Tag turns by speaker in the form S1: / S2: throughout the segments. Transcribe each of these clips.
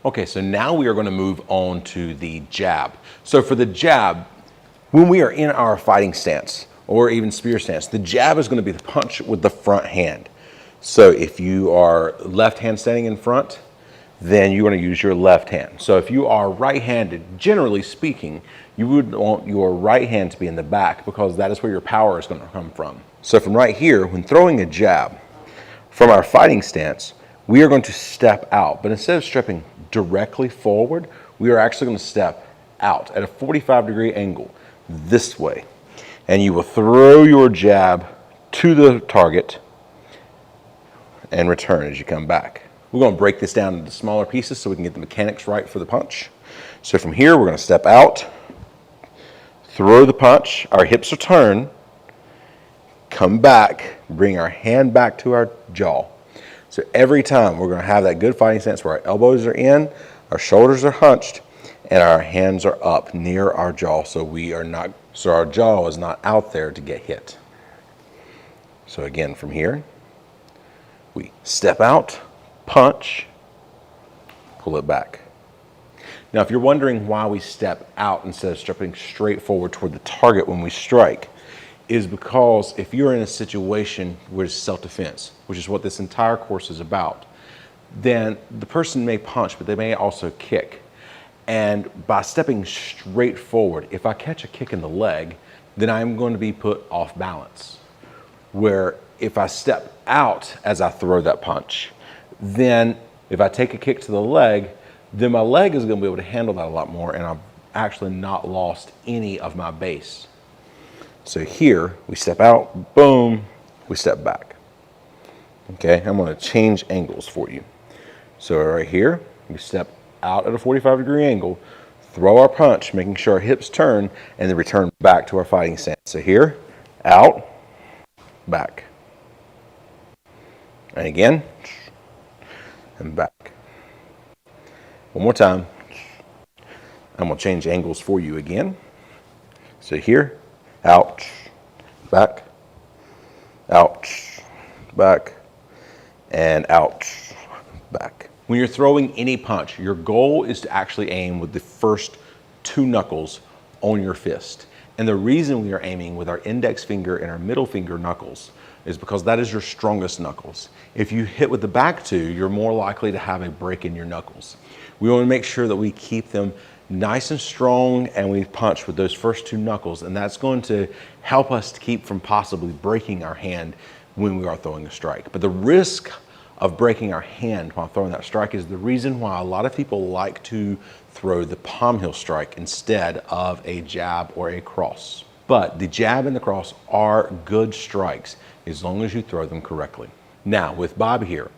S1: Okay, so now we are going to move on to the jab. So for the jab, when we are in our fighting stance or even spear stance, the jab is going to be the punch with the front hand. So if you are left hand standing in front, then you're going to use your left hand. So if you are right-handed, generally speaking, you would want your right hand to be in the back because that is where your power is going to come from. So from right here, when throwing a jab, from our fighting stance, we are going to step out, but instead of stepping directly forward, we are actually going to step out at a 45-degree angle this way. And you will throw your jab to the target and return as you come back. We're going to break this down into smaller pieces so we can get the mechanics right for the punch. So from here, we're going to step out, throw the punch, our hips are turned, come back, bring our hand back to our jaw. So every time we're going to have that good fighting stance where our elbows are in, our shoulders are hunched, and our hands are up near our jaw so our jaw is not out there to get hit. So again, from here, we step out, punch, pull it back. Now, if you're wondering why we step out instead of stepping straight forward toward the target when we strike, is because if you're in a situation where it's self-defense, which is what this entire course is about, then the person may punch, but they may also kick. And by stepping straight forward, if I catch a kick in the leg, then I'm going to be put off balance. Where if I step out as I throw that punch, then if I take a kick to the leg, then my leg is going to be able to handle that a lot more, and I've actually not lost any of my base. So here, we step out, boom, we step back. Okay, I'm going to change angles for you. So right here, we step out at a 45-degree angle, throw our punch, making sure our hips turn, and then return back to our fighting stance. So here, out, back. And again, and back. One more time. I'm going to change angles for you again. So here, out, back, and out, back. When you're throwing any punch, your goal is to actually aim with the first two knuckles on your fist. And the reason we are aiming with our index finger and our middle finger knuckles is because that is your strongest knuckles. If you hit with the back two, you're more likely to have a break in your knuckles. We want to make sure that we keep them nice and strong and we punch with those first two knuckles, and that's going to help us to keep from possibly breaking our hand when we are throwing a strike. But the risk of breaking our hand while throwing that strike is the reason why a lot of people like to throw the palm heel strike instead of a jab or a cross. But the jab and the cross are good strikes as long as you throw them correctly. Now with Bob here,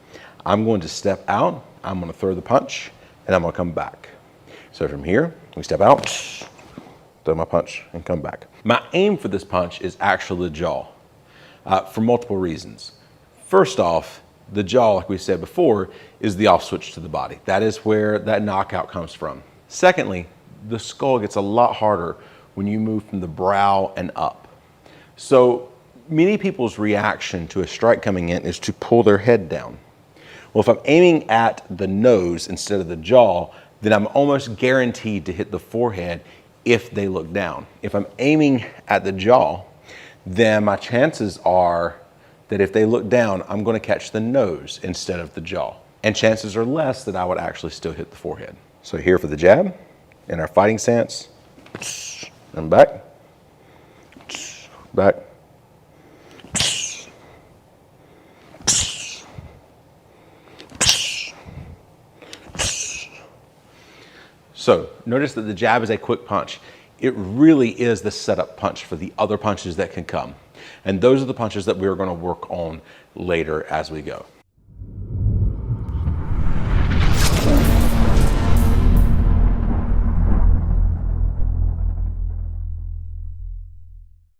S1: I'm going to step out, I'm going to throw the punch, and I'm going to come back. So from here, we step out, throw my punch, and come back. My aim for this punch is actually the jaw for multiple reasons. First off, the jaw, like we said before, is the off switch to the body. That is where that knockout comes from. Secondly, the skull gets a lot harder when you move from the brow and up. So many people's reaction to a strike coming in is to pull their head down. Well, if I'm aiming at the nose instead of the jaw, then I'm almost guaranteed to hit the forehead if they look down. If I'm aiming at the jaw, then my chances are that if they look down, I'm going to catch the nose instead of the jaw. And chances are less that I would actually still hit the forehead. So here for the jab, in our fighting stance, and back, back, so notice that the jab is a quick punch. It really is the setup punch for the other punches that can come. And those are the punches that we're going to work on later as we go.